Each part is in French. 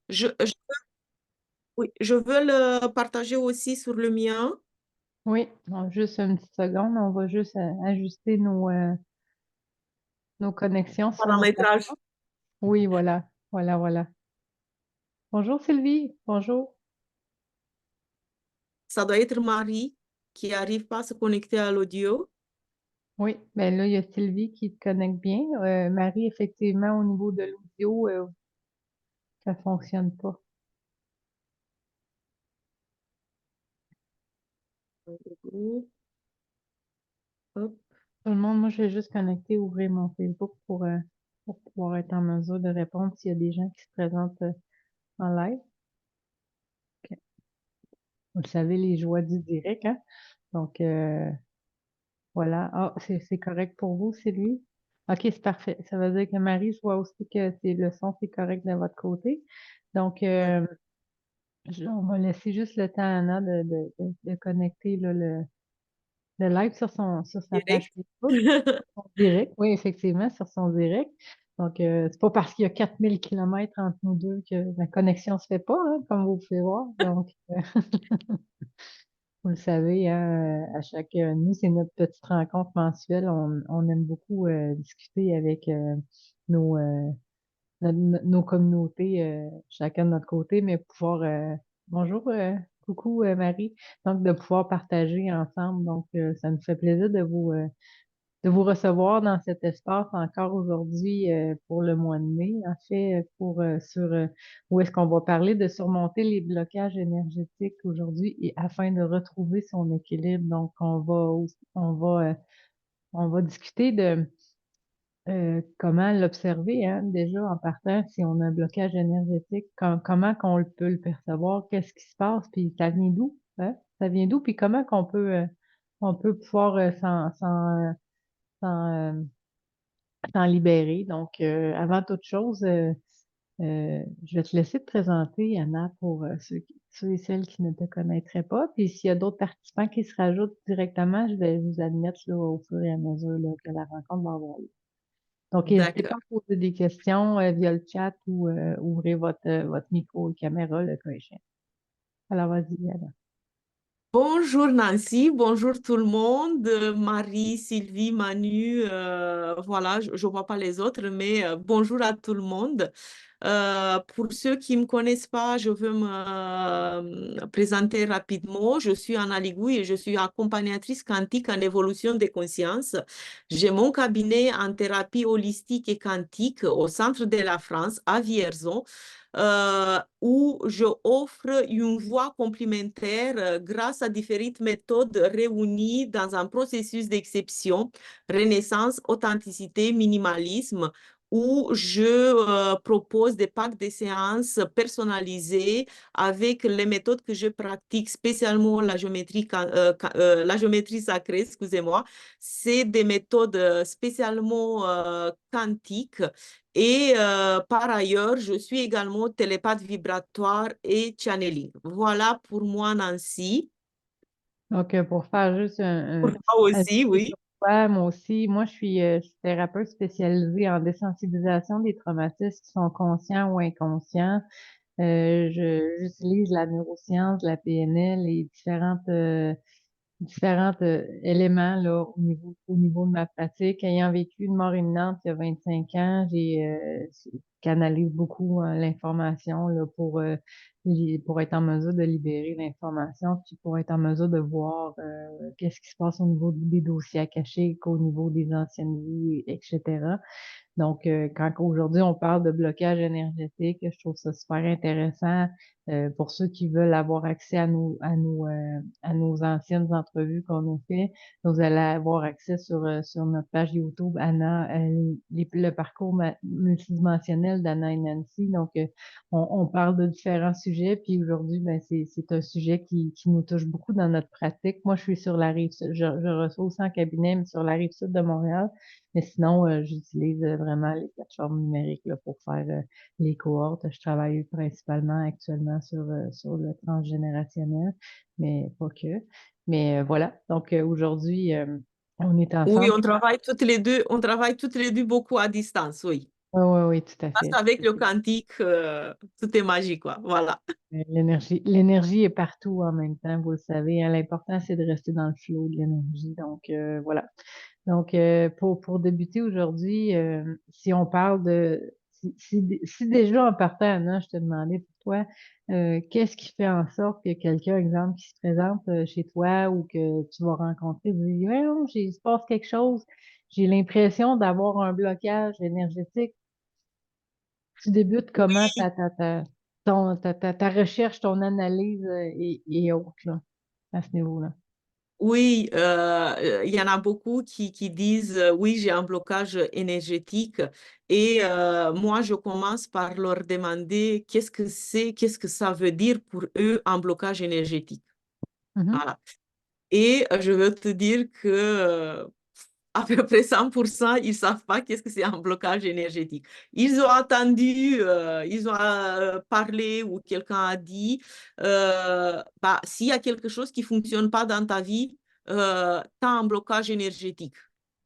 Je, oui, je veux le partager aussi sur le mien, Oui, juste une petite seconde, on va juste ajuster nos connexions sur nos paramétrage. plateformes. Oui, voilà, voilà, voilà. Bonjour Sylvie, bonjour. Ça doit être Marie qui n'arrive pas à se connecter à l'audio. Oui, ben là, il y a Sylvie qui te connecte bien. Marie, effectivement, au niveau de l'audio, ça fonctionne pas. Hop. Tout le monde, moi, je vais juste connecter, ouvrir mon Facebook pour pouvoir être en mesure de répondre s'il y a des gens qui se présentent en live. Ok. Vous le savez, les joies du direct, hein? Donc, voilà. Ah, c'est correct pour vous, Sylvie? OK, c'est parfait. Ça veut dire que Marie, je vois aussi que le son, c'est correct de votre côté. Donc, D'accord. on va laisser juste le temps à Anna de connecter là, le live sur sa page Direct. Facebook, en direct. Oui, effectivement, sur son direct. Donc, c'est pas parce qu'il y a 4000 kilomètres entre nous deux que la connexion se fait pas, hein, comme vous pouvez voir. Donc, vous le savez, hein, à chaque, nous, c'est notre petite rencontre mensuelle. On aime beaucoup discuter avec nos, nos communautés, chacun de notre côté, mais pouvoir, bonjour, coucou Marie, donc de pouvoir partager ensemble. Donc, ça nous fait plaisir de vous recevoir dans cet espace encore aujourd'hui pour le mois de mai, en fait, où est-ce qu'on va parler de surmonter les blocages énergétiques aujourd'hui et afin de retrouver son équilibre. Donc, on va discuter de comment l'observer, hein, déjà en partant, si on a un blocage énergétique, comment qu'on peut le percevoir, qu'est-ce qui se passe, puis ça vient d'où, hein? Ça vient d'où, puis comment on peut pouvoir s'en, euh, s'en libérer. Donc, avant toute chose, je vais te laisser te présenter, Anna, pour ceux et celles qui ne te connaîtraient pas. Puis s'il y a d'autres participants qui se rajoutent directement, je vais vous admettre là, au fur et à mesure là, que la rencontre va avoir lieu. Donc, n'hésitez pas D'accord. à poser des questions via le chat ou ouvrez votre micro et caméra, le cas échéant. Alors, vas-y, Anna. Bonjour Nancy, bonjour tout le monde, Marie, Sylvie, Manu, voilà, je ne vois pas les autres, mais bonjour à tout le monde. Pour ceux qui ne me connaissent pas, je veux me présenter rapidement. Je suis Anna Ligouille et je suis accompagnatrice quantique en évolution des consciences. J'ai mon cabinet en thérapie holistique et quantique au centre de la France, à Vierzon, où je offre une voie complémentaire grâce à différentes méthodes réunies dans un processus d'exception, renaissance, authenticité, minimalisme, où je propose des packs de séances personnalisées avec les méthodes que je pratique, spécialement la géométrie sacrée, excusez-moi. C'est des méthodes spécialement quantiques et par ailleurs, je suis également télépathe vibratoire et channeling. Voilà pour moi, Nancy. Donc, pour faire juste Pour un toi petit aussi, résumé oui. sur toi, moi aussi, je suis thérapeute spécialisée en désensibilisation des traumatismes qui sont conscients ou inconscients. J'utilise la neuroscience, la PNL et différents éléments là, au niveau de ma pratique. Ayant vécu une mort imminente il y a 25 ans, j'ai canalise beaucoup l'information là, pour être en mesure de libérer l'information, puis pour être en mesure de voir qu'est-ce qui se passe au niveau des dossiers à cacher, qu'au niveau des anciennes vies, etc. Donc, quand aujourd'hui on parle de blocage énergétique, je trouve ça super intéressant pour ceux qui veulent avoir accès à nos anciennes entrevues qu'on a fait. Vous allez avoir accès sur notre page YouTube Anna, le parcours multidimensionnel d'Anna et Nancy. Donc, on parle de différents sujets. Puis aujourd'hui, ben, c'est un sujet qui nous touche beaucoup dans notre pratique. Moi, je suis sur la rive sud, je reçois aussi en cabinet, mais sur la rive sud de Montréal. Mais sinon, j'utilise vraiment les plateformes numériques là, pour faire les cohortes. Je travaille principalement actuellement sur le transgénérationnel, mais pas que. Mais voilà, donc aujourd'hui, on est Oui, ensemble. on travaille toutes les deux beaucoup à distance, oui. Oui, oui, oui, tout à Parce fait. qu'avec Tout à le fait. quantique, tout est magique, quoi. Voilà. L'énergie est partout en même temps, vous le savez, hein. L'important, c'est de rester dans le flot de l'énergie. Donc, voilà. Donc, pour débuter aujourd'hui, si on parle si déjà en partant, Anna, je te demandais pour toi, qu'est-ce qui fait en sorte que quelqu'un, exemple, qui se présente chez toi ou que tu vas rencontrer, dit, ouais, non, il se passe quelque chose, j'ai l'impression d'avoir un blocage énergétique. Tu débutes comment Oui, ta recherche, ton analyse et autres, là, à ce niveau-là? oui, il y en a beaucoup qui disent, oui, j'ai un blocage énergétique. Et moi, je commence par leur demander qu'est-ce que c'est, qu'est-ce que ça veut dire pour eux un blocage énergétique. Mhm. Voilà. Et je veux te dire que à peu près 100%, ils ne savent pas qu'est-ce que c'est un blocage énergétique. Ils ont entendu, ils ont parlé ou quelqu'un a dit, bah, s'il y a quelque chose qui ne fonctionne pas dans ta vie, tu as un blocage énergétique.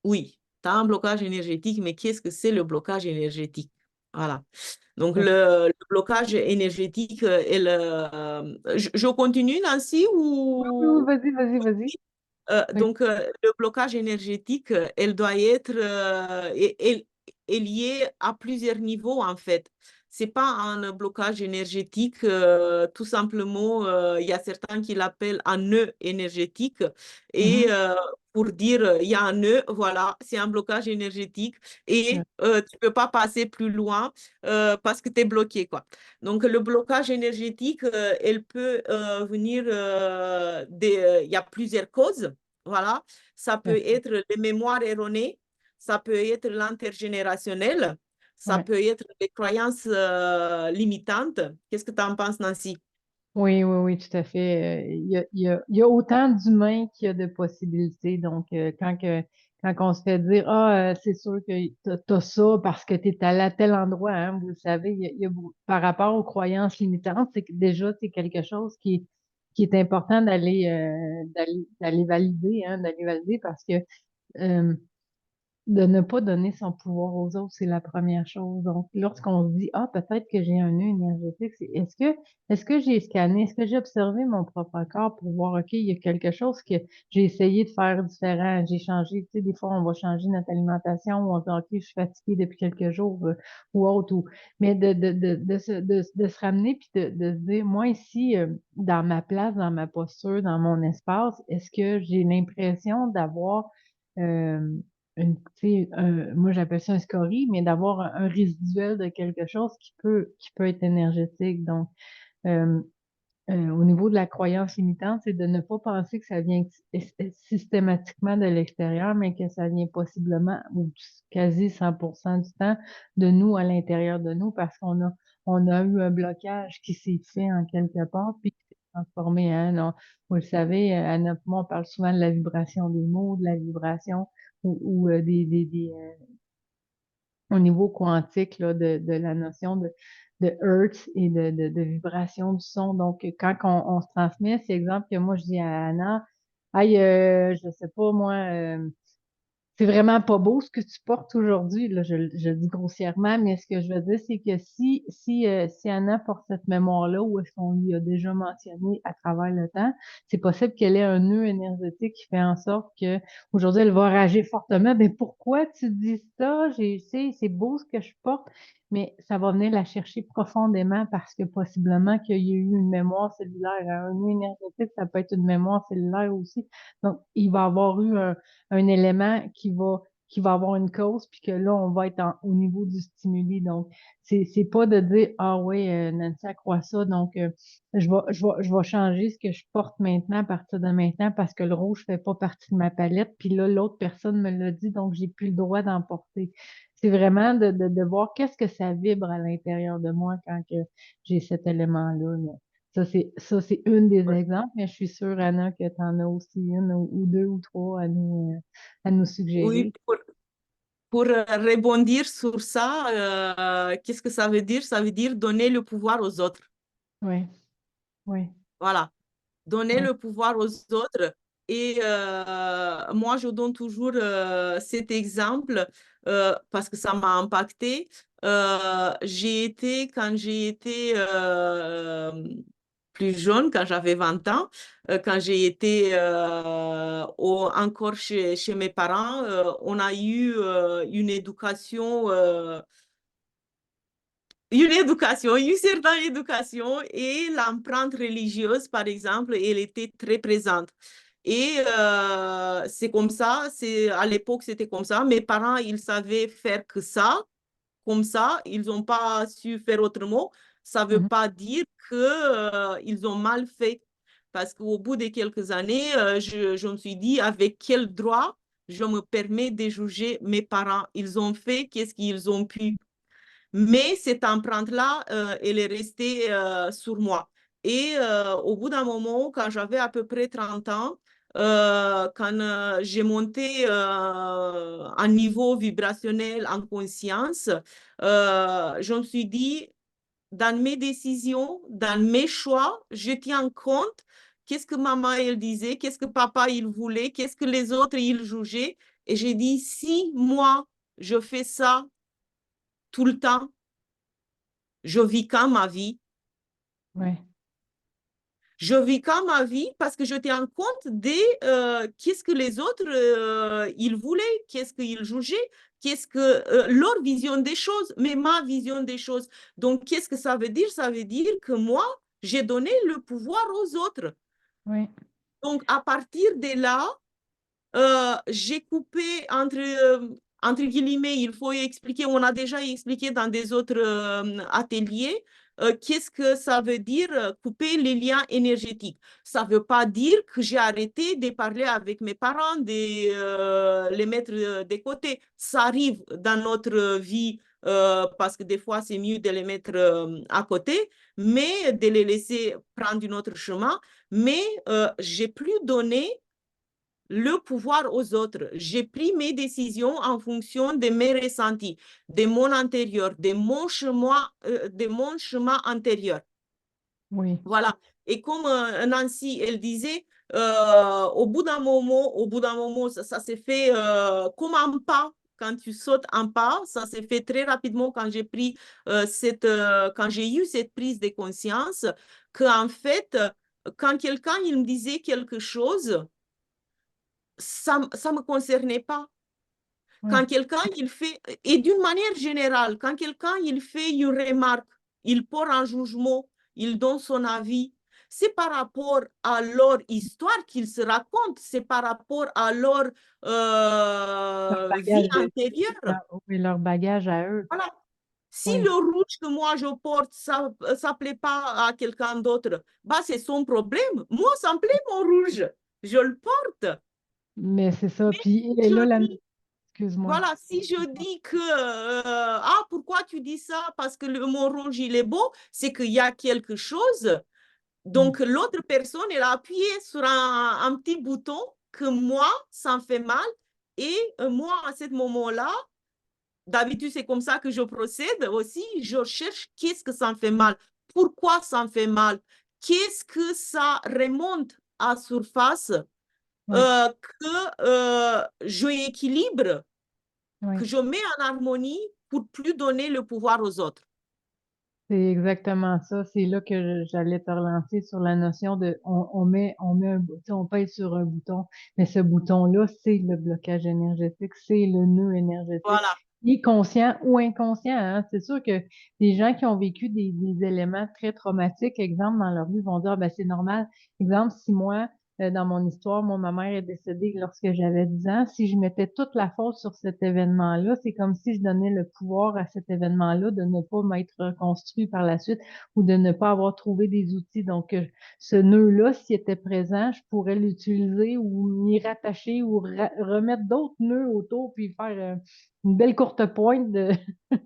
Oui, tu as un blocage énergétique, mais qu'est-ce que c'est le blocage énergétique? Voilà. Donc, Oui, le blocage énergétique, je continue, Nancy, oui, oui, ou... vas-y, vas-y, vas-y. Oui. Donc, le blocage énergétique, elle doit être est liée à plusieurs niveaux, en fait. C'est pas un blocage énergétique, tout simplement, il y a certains qui l'appellent un nœud énergétique. Et Mhm. pour dire, il y a un nœud, voilà, c'est un blocage énergétique Ouais, et tu peux pas passer plus loin parce que tu es bloqué, quoi. Donc, le blocage énergétique, elle peut venir il y a plusieurs causes. Voilà, ça tout à peut fait. être les mémoires erronées, ça peut être l'intergénérationnel, ça Ouais. peut être les croyances limitantes. Qu'est-ce que tu en penses, Nancy? Oui, oui, oui, tout à fait. Il y a autant d'humains qu'il y a de possibilités. Donc, quand on se fait dire, ah, c'est sûr que t'as ça parce que t'es allé à tel endroit, hein, vous le savez, par rapport aux croyances limitantes, c'est que déjà, c'est quelque chose qui est important d'aller valider, hein, d'aller valider parce que, euh, de ne pas donner son pouvoir aux autres, c'est la première chose. Donc, lorsqu'on se dit, ah, peut-être que j'ai un nœud énergétique, est-ce que j'ai scanné, est-ce que j'ai observé mon propre corps pour voir, OK, il y a quelque chose que j'ai essayé de faire différent, j'ai changé, tu sais, des fois, on va changer notre alimentation ou on se dit, OK, je suis fatiguée depuis quelques jours ou autre, mais de se ramener puis de se dire, moi, ici, dans ma place, dans ma posture, dans mon espace, est-ce que j'ai l'impression d'avoir, euh, tu sais, moi j'appelle ça un scorie, mais d'avoir un résiduel de quelque chose qui peut être énergétique. Donc, euh, au niveau de la croyance limitante, c'est de ne pas penser que ça vient systématiquement de l'extérieur, mais que ça vient possiblement, ou quasi 100% du temps, de nous à l'intérieur de nous, parce on a eu un blocage qui s'est fait en quelque part, puis qui s'est transformé. Hein, non, vous le savez, Anna, moi, on parle souvent de la vibration des mots, de la vibration ou au niveau quantique là, de la notion de hertz et de vibration du son. Donc, quand on se transmet, c'est exemple que moi, je dis à Anna, hey, je sais pas, moi, c'est vraiment pas beau ce que tu portes aujourd'hui, là, je le dis grossièrement, mais ce que je veux dire, c'est que si Anna porte cette mémoire-là, ou est-ce qu'on lui a déjà mentionné à travers le temps, c'est possible qu'elle ait un nœud énergétique qui fait en sorte que aujourd'hui elle va rager fortement. Mais pourquoi tu dis ça? C'est beau ce que je porte, mais ça va venir la chercher profondément parce que possiblement qu'il y a eu une mémoire cellulaire. Hein. Un nœud énergétique, ça peut être une mémoire cellulaire aussi. Donc, il va avoir eu un élément qui va avoir une cause, puis que là, on va être au niveau du stimuli. Donc, c'est pas de dire, ah oui, Nancy, elle croit ça, donc je vais changer ce que je porte maintenant à partir de maintenant parce que le rouge fait pas partie de ma palette, puis là, l'autre personne me l'a dit, donc j'ai plus le droit d'en porter. C'est vraiment de voir qu'est-ce que ça vibre à l'intérieur de moi quand que j'ai cet élément-là. Là. Ça, c'est une des exemples, mais je suis sûre, Anna, que tu en as aussi une ou deux ou trois à nous Oui, suggérer. pour rebondir sur ça, qu'est-ce que ça veut dire? Ça veut dire donner le pouvoir aux autres. Oui, oui, Voilà. Donner oui, le pouvoir aux autres. Et moi, je donne toujours cet exemple parce que ça m'a impacté. Quand j'ai été plus jeune, quand j'avais 20 ans, quand j'ai été encore chez mes parents, on a eu une certaine éducation et l'empreinte religieuse, par exemple, elle était très présente. Et c'est comme ça, à l'époque, c'était comme ça. Mes parents, ils savaient faire que ça, comme ça, ils n'ont pas su faire autrement. Ça ne veut Mhm. pas dire que, ils ont mal fait. Parce qu'au bout de quelques années, je me suis dit, avec quel droit je me permets de juger mes parents? Ils ont fait qu'est-ce qu'ils ont pu. Mais cette empreinte-là, elle est restée sur moi. Et au bout d'un moment, quand j'avais à peu près 30 ans, quand j'ai monté un niveau vibrationnel en conscience, je me suis dit, dans mes décisions, dans mes choix, je tiens compte qu'est-ce que maman, elle disait, qu'est-ce que papa, il voulait, qu'est-ce que les autres, ils jugeaient. Et j'ai dit, si moi, je fais ça tout le temps, je vis quand ma vie. Ouais, Je vis quand ma vie parce que je tiens compte de qu'est-ce que les autres ils voulaient, qu'est-ce qu'ils jugeaient, qu'est-ce que leur vision des choses, mais ma vision des choses. Donc, qu'est-ce que ça veut dire? Ça veut dire que moi, j'ai donné le pouvoir aux autres. ouais, Donc, à partir de là, j'ai coupé entre guillemets, il faut expliquer, on a déjà expliqué dans des autres ateliers, qu'est-ce que ça veut dire couper les liens énergétiques. Ça ne veut pas dire que j'ai arrêté de parler avec mes parents, de les mettre de côté. Ça arrive dans notre vie parce que des fois, c'est mieux de les mettre à côté, mais de les laisser prendre un autre chemin. Mais j'ai plus donné le pouvoir aux autres. J'ai pris mes décisions en fonction de mes ressentis, de mon intérieur, de mon chemin antérieur. oui, Voilà. Et comme Nancy, elle disait, au bout d'un moment, ça s'est fait comme un pas. Quand tu sautes un pas, ça s'est fait très rapidement quand quand j'ai eu cette prise de conscience qu'en fait, quand quelqu'un il me disait quelque chose, ça ne me concernait pas. oui, Quand quelqu'un, il fait, et d'une manière générale, quand quelqu'un, il fait une remarque, il porte un jugement, il donne son avis, c'est par rapport à leur histoire qu'ils se racontent, c'est par rapport à leur leur vie bagage de vie, antérieure. oui, leur bagage à eux. Voilà. Si Oui. le rouge que moi je porte, ça ne plaît pas à quelqu'un d'autre, bah, c'est son problème. Moi, ça me plaît mon rouge. Je le porte. Mais c'est ça. Mais Puis, et je là, dis, excuse-moi. voilà, si je dis que, ah, pourquoi tu dis ça? Parce que mon rouge, il est beau, c'est qu'il y a quelque chose. Mm. Donc, l'autre personne, elle a appuyé sur un petit bouton que moi, ça me fait mal. Et moi, à ce moment-là, d'habitude, c'est comme ça que je procède aussi. Je cherche qu'est-ce que ça me fait mal. Pourquoi ça me fait mal? Qu'est-ce que ça remonte à surface Oui, que je équilibre, que oui. je mets en harmonie pour plus donner le pouvoir aux autres. C'est exactement ça. C'est là que j'allais te relancer sur la notion de on met un bouton, on pèse sur un bouton, mais ce bouton-là, c'est le blocage énergétique, c'est le nœud énergétique. Voilà, Il est conscient ou inconscient, hein. C'est sûr que des gens qui ont vécu des éléments très traumatiques, exemple, dans leur vie, vont dire, ben, c'est normal. Exemple, si moi, dans mon histoire, moi, ma mère est décédée lorsque j'avais 10 ans. Si je mettais toute la faute sur cet événement-là, c'est comme si je donnais le pouvoir à cet événement-là de ne pas m'être reconstruit par la suite ou de ne pas avoir trouvé des outils. Donc, ce nœud-là, s'il était présent, je pourrais l'utiliser ou m'y rattacher ou remettre d'autres nœuds autour puis faire une belle courte pointe de,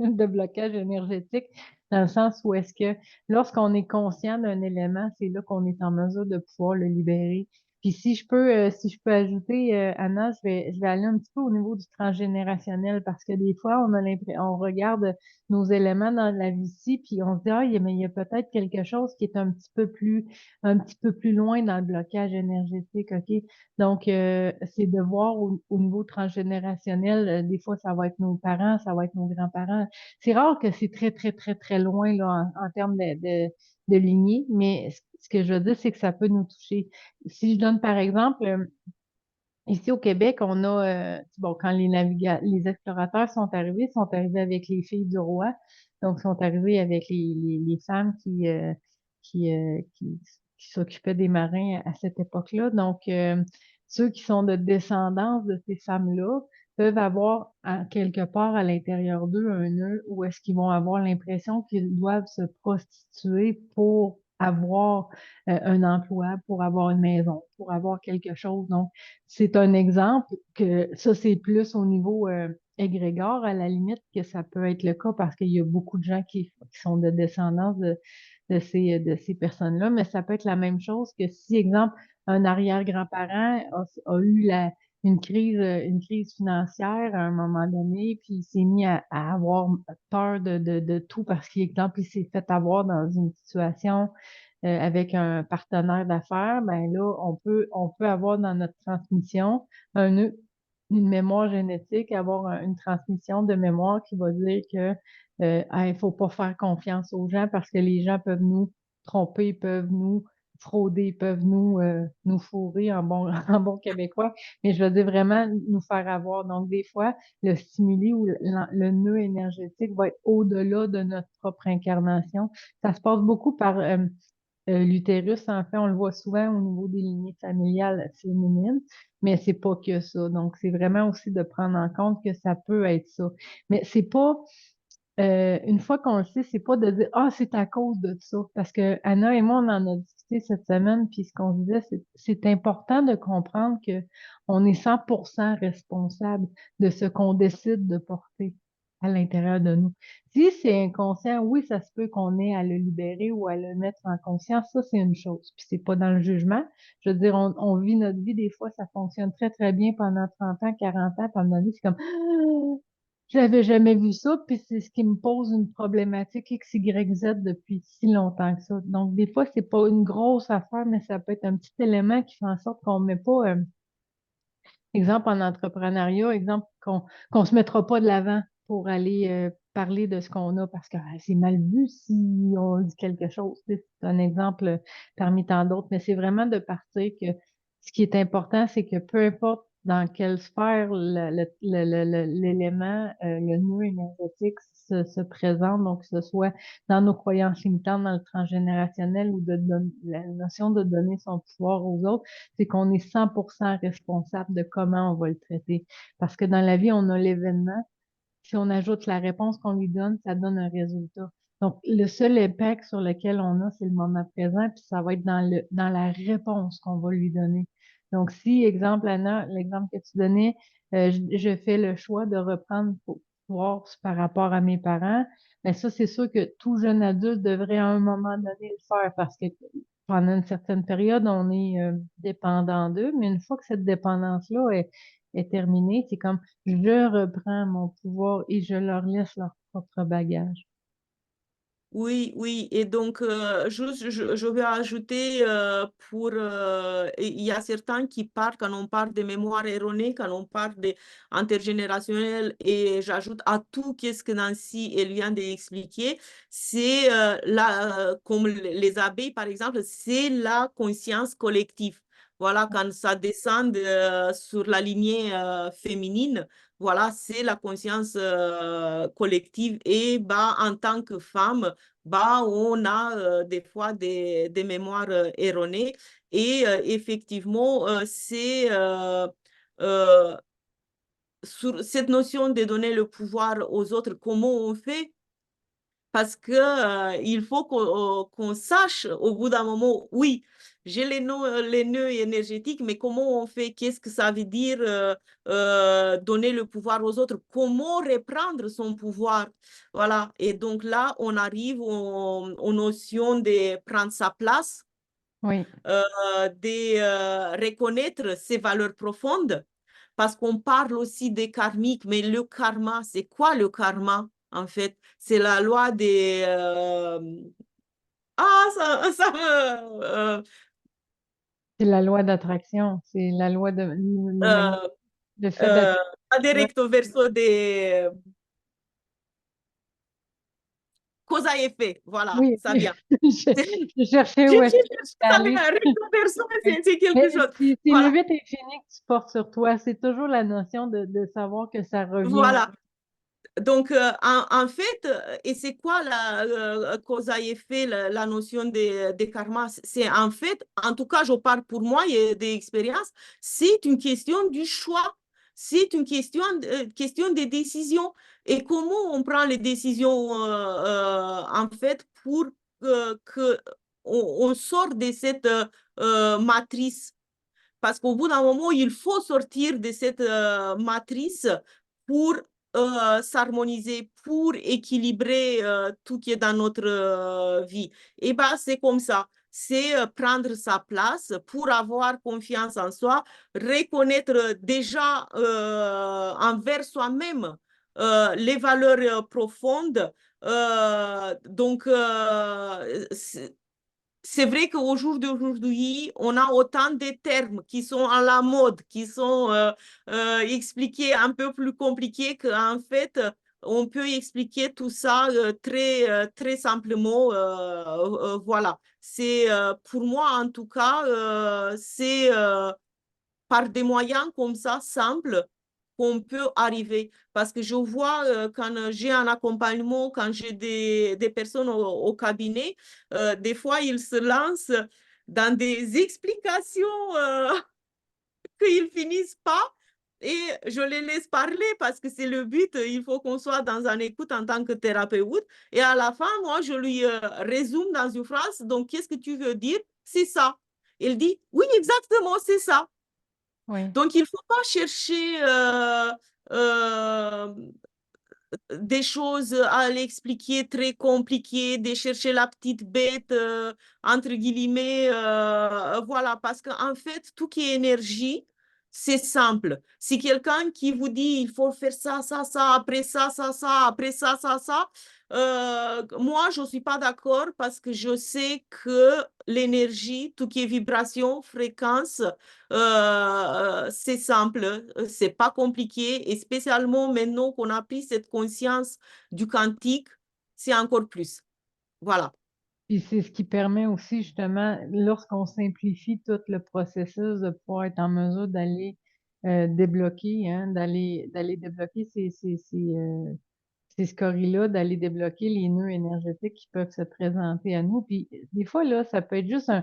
de blocage énergétique dans le sens où est-ce que lorsqu'on est conscient d'un élément, c'est là qu'on est en mesure de pouvoir le libérer. Puis si je peux ajouter, Anna, je vais aller un petit peu au niveau du transgénérationnel parce que des fois, on a l'impression, on regarde nos éléments dans la vie ici, puis on se dit, ah, mais il y a peut-être quelque chose qui est un petit peu plus loin dans le blocage énergétique, OK? Donc, c'est de voir au niveau transgénérationnel, des fois, ça va être nos parents, ça va être nos grands-parents. C'est rare que c'est très, très, très, très loin, là, en termes de lignée, mais ce que je veux dire, c'est que ça peut nous toucher. Si je donne par exemple, ici au Québec, on a, bon, quand les explorateurs sont arrivés avec les filles du roi, donc sont arrivés avec les femmes qui s'occupaient des marins à cette époque-là. Donc, ceux qui sont de descendance de ces femmes-là peuvent avoir quelque part à l'intérieur d'eux un nœud où est-ce qu'ils vont avoir l'impression qu'ils doivent se prostituer pour avoir un emploi, pour avoir une maison, pour avoir quelque chose. Donc, c'est un exemple que ça, c'est plus au niveau égrégore, à la limite, que ça peut être le cas parce qu'il y a beaucoup de gens qui sont de descendance de ces personnes-là, mais ça peut être la même chose que si, exemple, un arrière-grand-parent a eu une crise financière à un moment donné, puis il s'est mis à avoir peur de tout parce qu'exemple, il s'est fait avoir dans une situation avec un partenaire d'affaires, ben là, on peut avoir dans notre transmission une mémoire génétique, avoir une transmission de mémoire qui va dire que il faut pas faire confiance aux gens parce que les gens peuvent nous tromper, peuvent nous frauder, peuvent nous fourrer en bon, en bon québécois, mais je veux dire vraiment nous faire avoir. Donc, des fois, le stimuli ou le nœud énergétique va être au-delà de notre propre incarnation. Ça se passe beaucoup par l'utérus, en fait, on le voit souvent au niveau des lignées familiales féminines, mais c'est pas que ça. Donc, c'est vraiment aussi de prendre en compte que ça peut être ça. Mais c'est pas, une fois qu'on le sait, c'est pas de dire, ah, c'est à cause de ça. Parce que Anna et moi, on en a discuté cette semaine, puis ce qu'on disait, c'est important de comprendre que on est 100% responsable de ce qu'on décide de porter à l'intérieur de nous. Si c'est inconscient, oui, ça se peut qu'on ait à le libérer ou à le mettre en conscience, ça, c'est une chose. Puis c'est pas dans le jugement. Je veux dire, on vit notre vie, des fois, ça fonctionne très, très bien pendant 30 ans, 40 ans, puis à un moment donné, c'est comme, j'avais jamais vu ça, puis c'est ce qui me pose une problématique X, Y, Z depuis si longtemps que ça. Donc, des fois, c'est pas une grosse affaire, mais ça peut être un petit élément qui fait en sorte qu'on met pas, exemple en entrepreneuriat, exemple qu'on se mettra pas de l'avant pour aller parler de ce qu'on a parce que c'est mal vu si on dit quelque chose. Tu sais, c'est un exemple parmi tant d'autres, mais c'est vraiment de partir que ce qui est important, c'est que peu importe dans quelle sphère l'élément, le nœud énergétique se présente, donc que ce soit dans nos croyances limitantes, dans le transgénérationnel ou la notion de donner son pouvoir aux autres, c'est qu'on est 100% responsable de comment on va le traiter. Parce que dans la vie, on a l'événement. Si on ajoute la réponse qu'on lui donne, ça donne un résultat. Donc, le seul impact sur lequel on a, c'est le moment présent, puis ça va être dans la réponse qu'on va lui donner. Donc, si, exemple, Anna, l'exemple que tu donnais, je fais le choix de reprendre pour voir par rapport à mes parents, mais ça, c'est sûr que tout jeune adulte devrait à un moment donné le faire parce que pendant une certaine période, on est dépendant d'eux, mais une fois que cette dépendance-là est terminée, c'est comme je reprends mon pouvoir et je leur laisse leur propre bagage. Oui, oui, et donc juste, je vais ajouter il y a certains qui parlent, quand on parle de mémoire erronée, quand on parle de intergénérationnel, et j'ajoute à tout qu'est-ce que Nancy elle vient d'expliquer, c'est comme les abeilles par exemple, c'est la conscience collective. Voilà, quand ça descend sur la lignée féminine, voilà, c'est la conscience collective et bah, en tant que femme, bah, on a des fois des mémoires erronées et effectivement, c'est euh, sur cette notion de donner le pouvoir aux autres, comment on fait parce que, il faut qu'on sache au bout d'un moment, oui, j'ai les nœuds énergétiques, mais comment on fait? Qu'est-ce que ça veut dire donner le pouvoir aux autres? Comment reprendre son pouvoir? Voilà. Et donc là, on arrive aux notions de prendre sa place Oui, de reconnaître ses valeurs profondes, parce qu'on parle aussi des karmiques, mais le karma, c'est quoi le karma en fait? C'est la loi des... ça me... c'est la loi d'attraction, c'est la loi de euh, le fait euh, d'attirer. pas des recto verso des cause à effet. Voilà, Oui, ça vient. je cherchais J'ai où est-ce que cherché tu ça, allais. mais recto verso, Oui. c'est quelque Mais chose. c'est le Voilà, 8 infini que tu portes sur toi. C'est toujours la notion de savoir que ça revient. voilà. Donc, en fait, et c'est quoi la cause à effet, la notion de karma? C'est en fait, en tout cas, je parle pour moi et des expériences, c'est une question du choix. C'est une question de décision. Et comment on prend les décisions, en fait, pour que on sort de cette matrice, parce qu'au bout d'un moment, il faut sortir de cette matrice pour s'harmoniser, pour équilibrer tout qui est dans notre vie. Et bien, c'est comme ça. C'est prendre sa place pour avoir confiance en soi, reconnaître déjà envers soi-même les valeurs profondes. Donc, c'est vrai qu'au jour d'aujourd'hui, on a autant de termes qui sont à la mode, qui sont expliqués un peu plus compliqués qu'en fait, on peut expliquer tout ça très simplement. Voilà. C'est pour moi, en tout cas, c'est par des moyens comme ça, simples, qu'on peut arriver. Parce que je vois quand j'ai un accompagnement, quand j'ai des personnes au cabinet, des fois, ils se lancent dans des explications qu'ils finissent pas. Et je les laisse parler parce que c'est le but. Il faut qu'on soit dans un écoute en tant que thérapeute. Et à la fin, moi, je lui résume dans une phrase. Donc, qu'est-ce que tu veux dire? C'est ça. Il dit, oui, exactement, c'est ça. Oui. Donc, il ne faut pas chercher euh, des choses à l'expliquer très compliquées, de chercher la petite bête, entre guillemets. Voilà, parce qu'en fait, tout qui est énergie, c'est simple. Si quelqu'un qui vous dit il faut faire ça, ça, ça, après ça, après ça, moi, je ne suis pas d'accord parce que je sais que l'énergie, tout qui est vibration, fréquence, c'est simple, c'est pas compliqué et spécialement maintenant qu'on a pris cette conscience du quantique, c'est encore plus. Voilà. Puis c'est ce qui permet aussi, justement, lorsqu'on simplifie tout le processus, de pouvoir être en mesure d'aller débloquer, hein, d'aller débloquer ces scories-là, d'aller débloquer les nœuds énergétiques qui peuvent se présenter à nous. Puis des fois, là, ça peut être juste un,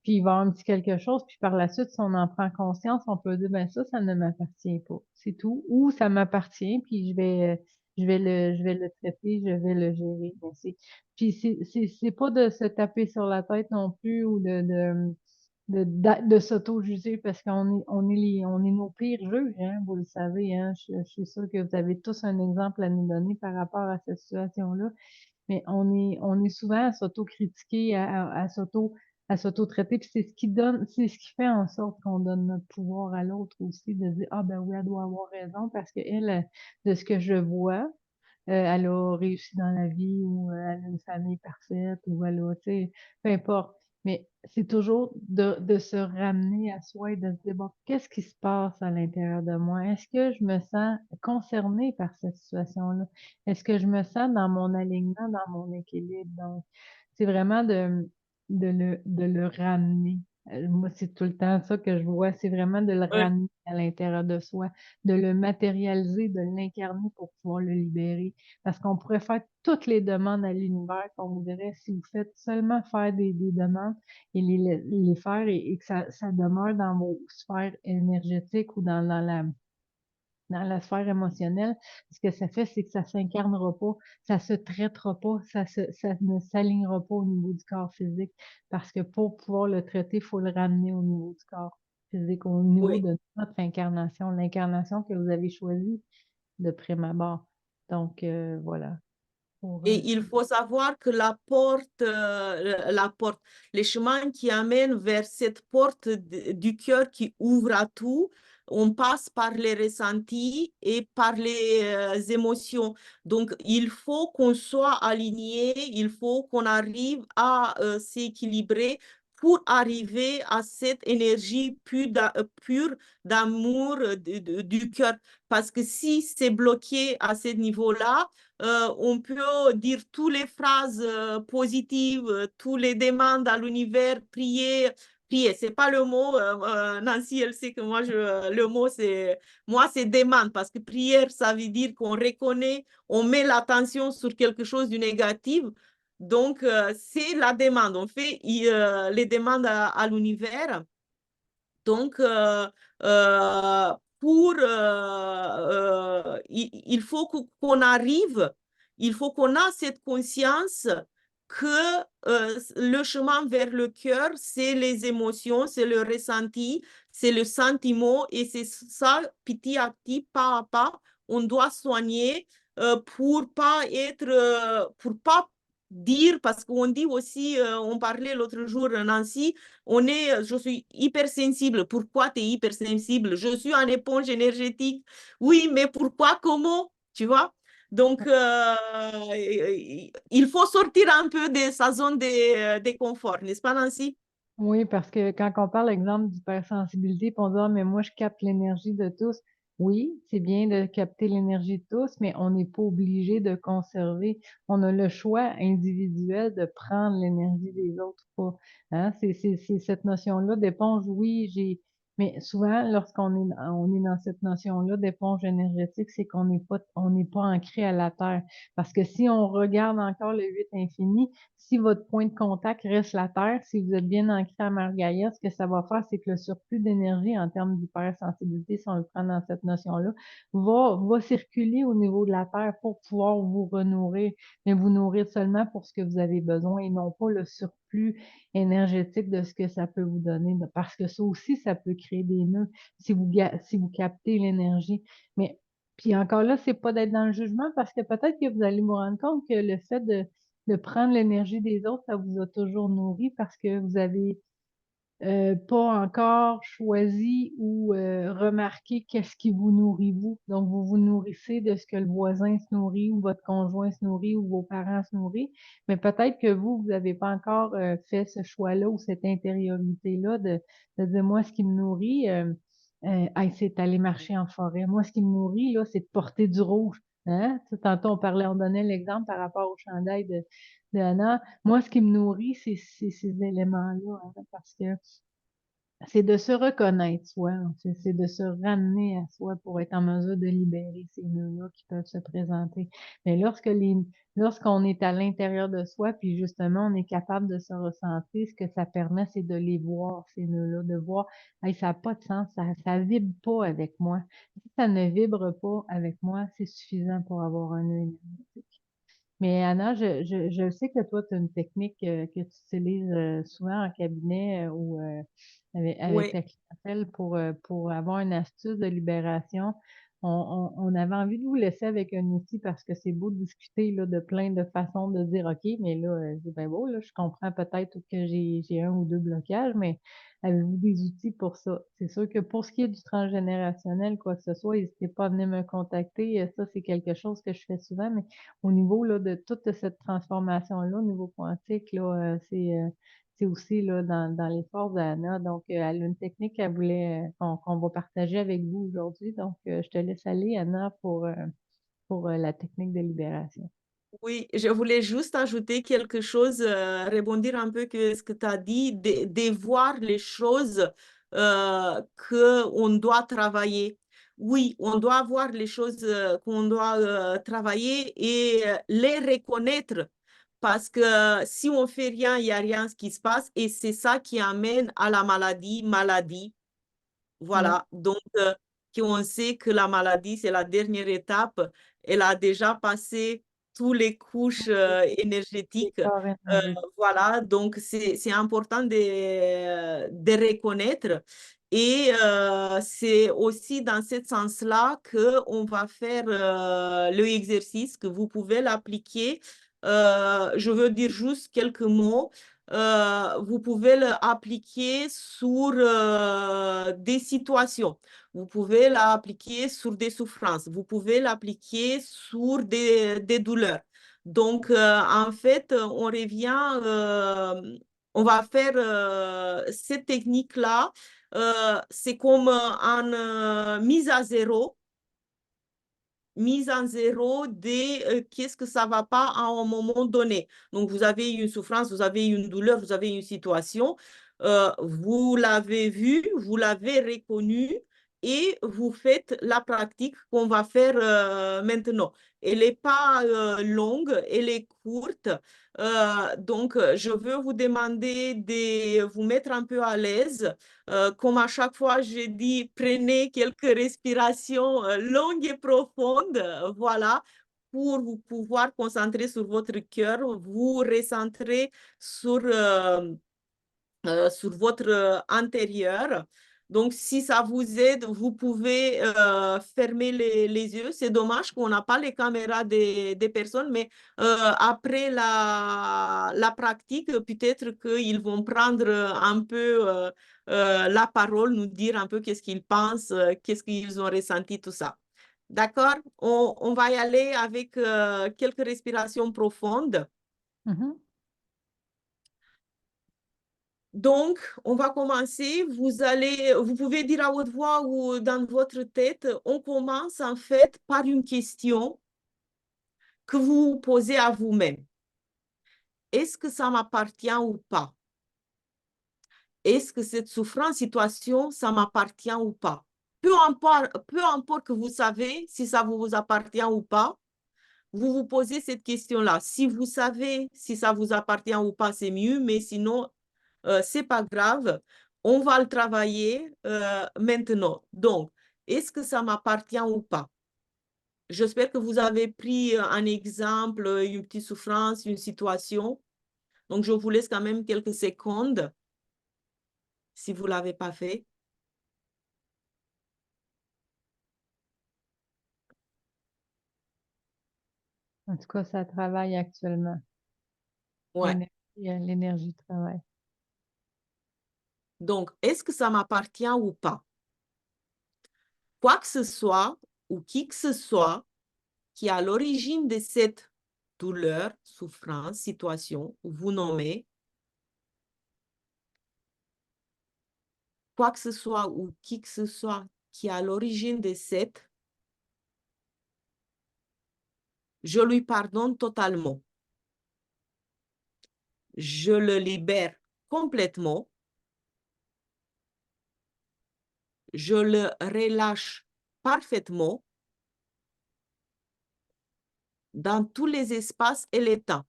puis il va y avoir un petit quelque chose, puis par la suite, si on en prend conscience, on peut dire, ben ça ne m'appartient pas. C'est tout. Ou ça m'appartient, puis je vais le traiter, je vais le gérer. Ben, puis c'est pas de se taper sur la tête non plus ou de s'auto-juger parce on est nos pires juges, hein, vous le savez, hein. Je suis sûre que vous avez tous un exemple à nous donner par rapport à cette situation-là. Mais on est souvent à s'auto-critiquer, à s'auto-traiter, puis c'est ce qui fait en sorte qu'on donne notre pouvoir à l'autre aussi, de dire, ah ben oui, elle doit avoir raison, parce que elle, de ce que je vois, elle a réussi dans la vie, ou elle a une famille parfaite, ou elle a, tu sais, peu importe. Mais c'est toujours de se ramener à soi et de se dire, bon, qu'est-ce qui se passe à l'intérieur de moi? Est-ce que je me sens concernée par cette situation-là? Est-ce que je me sens dans mon alignement, dans mon équilibre? Donc, c'est vraiment de le ramener. Moi, c'est tout le temps ça que je vois, c'est vraiment de le Ouais, ramener à l'intérieur de soi, de le matérialiser, de l'incarner pour pouvoir le libérer. Parce qu'on pourrait faire toutes les demandes à l'univers, qu'on vous dirait, si vous faites seulement faire des demandes et les faire et que ça demeure dans vos sphères énergétiques ou dans la sphère émotionnelle, ce que ça fait, c'est que ça s'incarnera pas, ça se traitera pas, ça ne s'alignera pas au niveau du corps physique. Parce que pour pouvoir le traiter, il faut le ramener au niveau du corps physique, au niveau oui. de notre incarnation, l'incarnation que vous avez choisie de prime abord. Donc, voilà. pour, Et il faut savoir que la porte, les chemins qui amènent vers cette porte du cœur qui ouvre à tout, on passe par les ressentis et par les émotions. Donc, il faut qu'on soit aligné, il faut qu'on arrive à s'équilibrer pour arriver à cette énergie pure d'amour du cœur. Parce que si c'est bloqué à ce niveau-là, on peut dire toutes les phrases positives, toutes les demandes à l'univers, prier, prier. C'est pas le mot, Nancy, elle sait que moi, le mot, moi, c'est demande, parce que prière, ça veut dire qu'on reconnaît, on met l'attention sur quelque chose de négatif. Donc, c'est la demande. On fait les demandes à l'univers. Donc, il faut qu'on arrive, il faut qu'on a cette conscience que le chemin vers le cœur, c'est les émotions, c'est le ressenti, c'est le sentiment, et c'est ça, petit à petit, pas à pas, on doit soigner pour pas dire, parce qu'on dit aussi, on parlait l'autre jour, Nancy, je suis hypersensible. Pourquoi tu es hypersensible? Je suis en éponge énergétique. Oui, mais pourquoi? Comment? Tu vois? Donc, il faut sortir un peu de sa zone de confort, n'est-ce pas, Nancy? Oui, parce que quand on parle, exemple, d'hypersensibilité, puis on dit, ah, mais moi, je capte l'énergie de tous. Oui, c'est bien de capter l'énergie de tous, mais on n'est pas obligé de conserver. On a le choix individuel de prendre l'énergie des autres, pas. Hein? C'est cette notion-là d'éponge. Oui, mais souvent, on est dans cette notion-là d'éponge énergétique, c'est on n'est pas ancré à la Terre. Parce que si on regarde encore le 8 infini, si votre point de contact reste la Terre, si vous êtes bien ancré à Mère Gaïa, ce que ça va faire, c'est que le surplus d'énergie en termes d'hypersensibilité, si on le prend dans cette notion-là, va circuler au niveau de la Terre pour pouvoir vous renourrir, mais vous nourrir seulement pour ce que vous avez besoin et non pas le surplus énergétique de ce que ça peut vous donner. Parce que ça aussi, ça peut créer des nœuds si vous captez l'énergie. Mais puis encore là, c'est pas d'être dans le jugement parce que peut-être que vous allez vous rendre compte que le fait de prendre l'énergie des autres, ça vous a toujours nourri parce que vous avez pas encore choisi ou remarqué qu'est-ce qui vous nourrit vous. Donc, vous vous nourrissez de ce que le voisin se nourrit ou votre conjoint se nourrit ou vos parents se nourrissent, mais peut-être que vous n'avez pas encore fait ce choix-là ou cette intériorité-là de dire, moi, ce qui me nourrit, hey, c'est aller marcher en forêt. Moi, ce qui me nourrit, là, c'est de porter du rouge. Hein? Tu sais, tantôt, on donnait l'exemple par rapport au chandail de Anna. Moi, ce qui me nourrit, c'est ces éléments-là, hein, parce que c'est de se reconnaître soi, en fait. C'est de se ramener à soi pour être en mesure de libérer ces nœuds-là qui peuvent se présenter. Mais lorsqu'on est à l'intérieur de soi, puis justement, on est capable de se ressentir, ce que ça permet, c'est de les voir, ces nœuds-là, de voir, hey, ça n'a pas de sens, ça vibre pas avec moi. Si ça ne vibre pas avec moi, c'est suffisant pour avoir un nœud énergétique. Mais Anna, je sais que toi, tu as une technique que tu utilises souvent en cabinet ou avec Oui. ta clientèle pour avoir une astuce de libération. On avait envie de vous laisser avec un outil parce que c'est beau de discuter là, de plein de façons de dire OK, mais là, c'est bien beau, là, je comprends peut-être que j'ai un ou deux blocages, mais avez-vous des outils pour ça? C'est sûr que pour ce qui est du transgénérationnel, quoi que ce soit, n'hésitez pas à venir me contacter. Ça, c'est quelque chose que je fais souvent, mais au niveau là, de toute cette transformation-là, au niveau quantique, là, c'est aussi là, dans les forces d'Anna. Donc, elle a une technique qu'elle voulait qu'on va partager avec vous aujourd'hui. Donc, je te laisse aller, Anna, pour la technique de libération. Oui, je voulais juste ajouter quelque chose, rebondir un peu que ce que tu as dit, de voir les choses qu'on doit travailler. Oui, on doit voir les choses qu'on doit travailler et les reconnaître parce que si on fait rien, il n'y a rien qui se passe et c'est ça qui amène à la maladie. Oui, Voilà, donc on sait que la maladie, c'est la dernière étape. Elle a déjà passé toutes les couches les énergétiques. corps énergétiques. Voilà, donc c'est important de reconnaître. Et c'est aussi dans ce sens-là qu'on va faire le exercice que vous pouvez l'appliquer. Je veux dire juste quelques mots. Vous pouvez l'appliquer sur des situations. Vous pouvez l'appliquer sur des souffrances. Vous pouvez l'appliquer sur des douleurs. Donc, en fait, on va faire cette technique-là. C'est comme une mise en zéro de qu'est-ce que ça ne va pas à un moment donné. Donc, vous avez une souffrance, vous avez une douleur, vous avez une situation, vous l'avez vu, vous l'avez reconnu et vous faites la pratique qu'on va faire maintenant. Elle n'est pas longue, elle est courte. Donc, je veux vous demander de vous mettre un peu à l'aise. Comme à chaque fois, je dis, prenez quelques respirations longues et profondes, voilà, pour vous pouvoir concentrer sur votre cœur, vous recentrer sur votre intérieur. Donc, si ça vous aide, vous pouvez fermer les yeux. C'est dommage qu'on n'a pas les caméras des personnes, mais après la pratique, peut-être qu'ils vont prendre un peu la parole, nous dire un peu qu'est-ce qu'ils pensent, qu'est-ce qu'ils ont ressenti, tout ça. D'accord? On va y aller avec quelques respirations profondes. Mhm. Donc, on va commencer. Vous pouvez dire à haute voix ou dans votre tête, on commence en fait par une question que vous posez à vous-même. Est-ce que ça m'appartient ou pas? Est-ce que cette souffrance, situation, ça m'appartient ou pas? Peu importe que vous savez si ça vous appartient ou pas, vous vous posez cette question-là. Si vous savez si ça vous appartient ou pas, c'est mieux, mais sinon, c'est pas grave. On va le travailler maintenant. Donc, est-ce que ça m'appartient ou pas? J'espère que vous avez pris un exemple, une petite souffrance, une situation. Donc, je vous laisse quand même quelques secondes si vous ne l'avez pas fait. En tout cas, ça travaille actuellement. Ouais. L'énergie, l'énergie travaille. Donc, est-ce que ça m'appartient ou pas? Quoi que ce soit ou qui que ce soit qui est à l'origine de cette douleur, souffrance, situation, vous nommez, quoi que ce soit ou qui que ce soit qui est à l'origine de cette, je lui pardonne totalement. Je le libère complètement. Je le relâche parfaitement dans tous les espaces et les temps,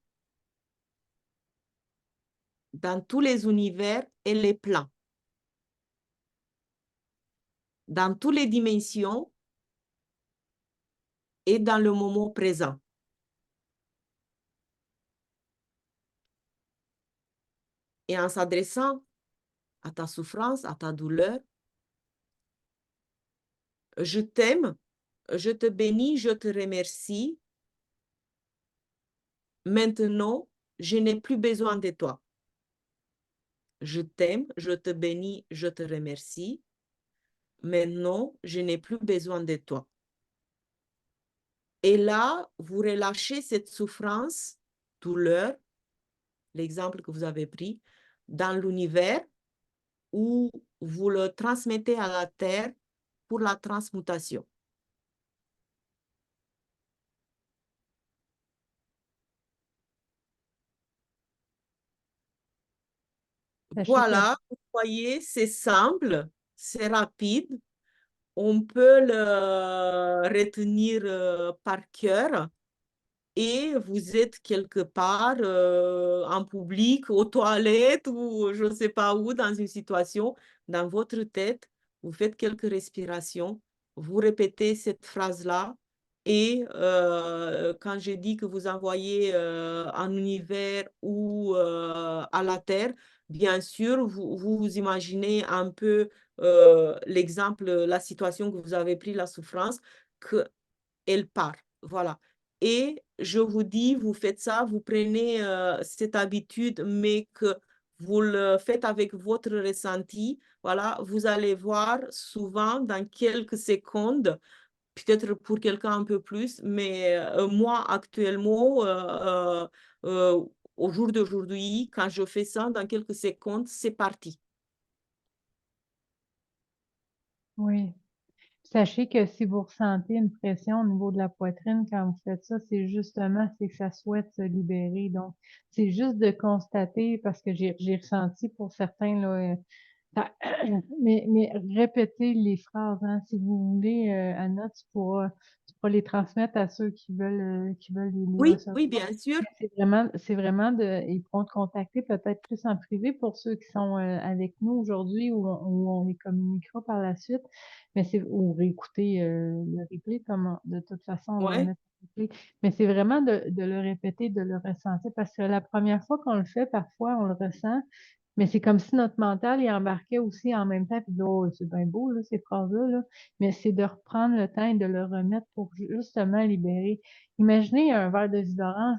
dans tous les univers et les plans, dans toutes les dimensions et dans le moment présent. Et en s'adressant à ta souffrance, à ta douleur, je t'aime, je te bénis, je te remercie. Maintenant, je n'ai plus besoin de toi. Je t'aime, je te bénis, je te remercie. Maintenant, je n'ai plus besoin de toi. Et là, vous relâchez cette souffrance, douleur, l'exemple que vous avez pris, dans l'univers où vous le transmettez à la terre pour la transmutation. Sachez que Voilà, vous voyez, c'est simple, c'est rapide. On peut le retenir par cœur et vous êtes quelque part en public, aux toilettes ou je ne sais pas où, dans une situation, dans votre tête, vous faites quelques respirations, vous répétez cette phrase-là et quand je dis que vous envoyez un univers ou à la terre, bien sûr, vous imaginez un peu l'exemple, la situation que vous avez pris, la souffrance, qu'elle part. Voilà. Et je vous dis, vous faites ça, vous prenez cette habitude, mais que vous le faites avec votre ressenti. Voilà, vous allez voir souvent dans quelques secondes, peut-être pour quelqu'un un peu plus, mais moi actuellement, euh, au jour d'aujourd'hui, quand je fais ça, dans quelques secondes, c'est parti. Oui. Sachez que si vous ressentez une pression au niveau de la poitrine quand vous faites ça, c'est que ça souhaite se libérer. Donc, c'est juste de constater parce que j'ai ressenti pour certains là, ah, mais répétez les phrases, hein. Si vous voulez, Anna, tu pourras les transmettre à ceux qui veulent les Oui, oui, recevoir. bien sûr. Mais c'est vraiment ils pourront te contacter peut-être plus en privé pour ceux qui sont avec nous aujourd'hui où on les communiquera par la suite. Mais ou réécouter le replay, de toute façon, on va le Ouais. mettre en replay. Mais c'est vraiment de le répéter, de le ressentir parce que la première fois qu'on le fait, parfois, on le ressent. Mais c'est comme si notre mental y embarquait aussi en même temps, puis dit, oh, c'est bien beau, là, ces phrases-là, là. Mais c'est de reprendre le temps et de le remettre pour justement libérer. Imaginez un verre de jus d'orange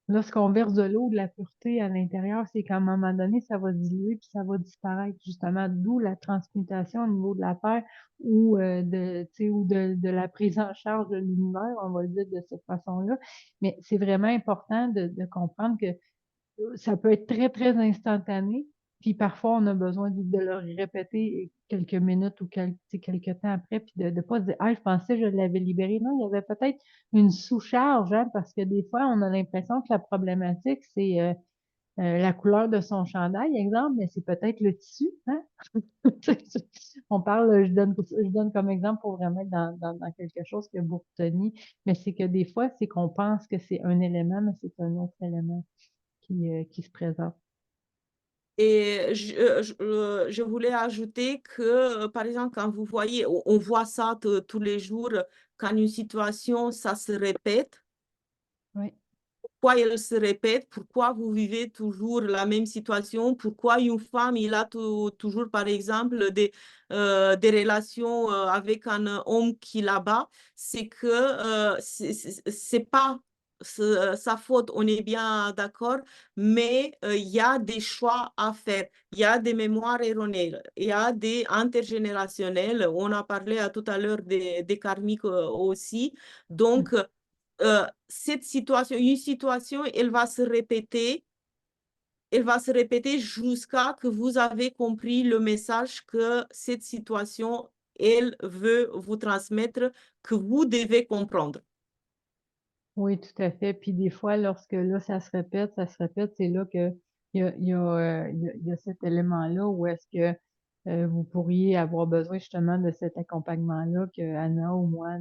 lorsqu'on verse de l'eau, de la pureté à l'intérieur, c'est qu'à un moment donné, ça va diluer puis ça va disparaître, justement, d'où la transmutation au niveau de la terre ou tu sais, ou de la prise en charge de l'univers, on va le dire de cette façon-là. Mais c'est vraiment important de comprendre que ça peut être très, très instantané. Puis parfois, on a besoin de le répéter quelques minutes ou tu sais, quelques temps après, puis de ne pas se dire, ah, je pensais que je l'avais libéré. Non, il y avait peut-être une sous-charge, hein, parce que des fois, on a l'impression que la problématique, c'est la couleur de son chandail, exemple, mais c'est peut-être le tissu, hein? On parle, je donne comme exemple pour vraiment être dans quelque chose qui a beaucoup tenu, mais c'est que des fois, c'est qu'on pense que c'est un élément, mais c'est un autre élément qui se présente. Et je voulais ajouter que, par exemple, quand vous voyez, on voit ça tous les jours, quand une situation, ça se répète, Oui. pourquoi elle se répète, pourquoi vous vivez toujours la même situation, pourquoi une femme, il a toujours, par exemple, des relations avec un homme qui la bat, c'est que c'est pas sa faute, on est bien d'accord, mais il y a des choix à faire, il y a des mémoires erronées, il y a des intergénérationnels, on a parlé tout à l'heure des karmiques aussi, donc cette situation, une situation, elle va se répéter jusqu'à que vous avez compris le message que cette situation, elle veut vous transmettre, que vous devez comprendre. Oui, tout à fait. Puis des fois, lorsque là, ça se répète, c'est là que il y a cet élément-là où est-ce que vous pourriez avoir besoin justement de cet accompagnement-là que Anna ou moi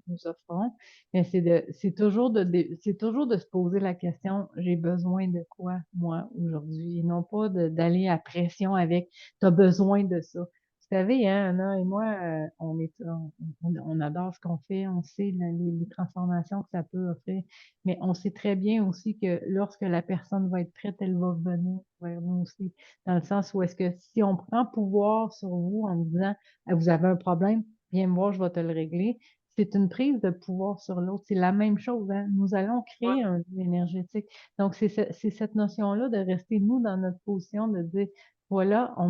nous offrons. Mais c'est toujours de se poser la question, j'ai besoin de quoi, moi, aujourd'hui? Et non pas d'aller à pression avec, t'as besoin de ça. Vous savez, hein, Anna et moi, on adore ce qu'on fait, on sait les transformations que ça peut offrir, mais on sait très bien aussi que lorsque la personne va être prête, elle va venir vers nous aussi, dans le sens où est-ce que si on prend pouvoir sur vous en disant, ah, vous avez un problème, viens me voir, je vais te le régler, c'est une prise de pouvoir sur l'autre. C'est la même chose, hein. Nous allons Ouais. créer un vide énergétique. Donc, c'est cette notion-là de rester, nous, dans notre position, de dire, voilà, on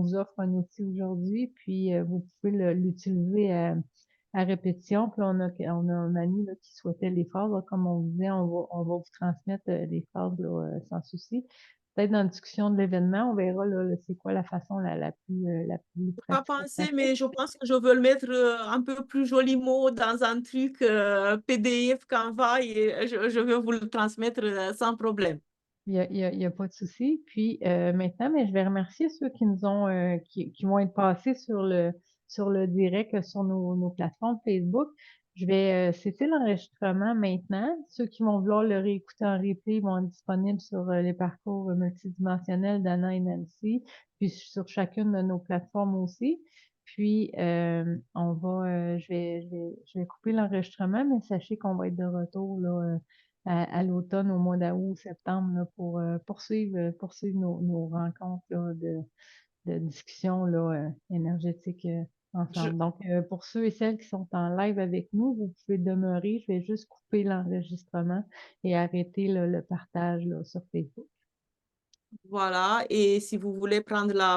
vous offre un outil aujourd'hui, puis vous pouvez l'utiliser à répétition. Puis on a un ami là, qui souhaitait les phrases. Là, comme on vous disait, on va vous transmettre les phrases là, sans souci. Peut-être dans la discussion de l'événement, on verra là, c'est quoi la façon la plus Pas pratique. pensé, mais je pense que je veux le mettre un peu plus joliment dans un truc PDF Canva et je vais vous le transmettre sans problème. Il y a pas de souci. Puis maintenant, mais je vais remercier ceux qui nous ont qui vont être passés sur le direct sur nos plateformes Facebook. C'était l'enregistrement maintenant. Ceux qui vont vouloir le réécouter en replay vont être disponibles sur les parcours multidimensionnels d'Anna et Nancy, puis sur chacune de nos plateformes aussi. Puis je vais couper l'enregistrement, mais sachez qu'on va être de retour là. à l'automne, au mois d'août, septembre, là, pour poursuivre nos rencontres là, de discussion là, énergétique Je, ensemble. Donc, pour ceux et celles qui sont en live avec nous, vous pouvez demeurer. Je vais juste couper l'enregistrement et arrêter là, le partage là, sur Facebook. voilà, et si vous voulez prendre la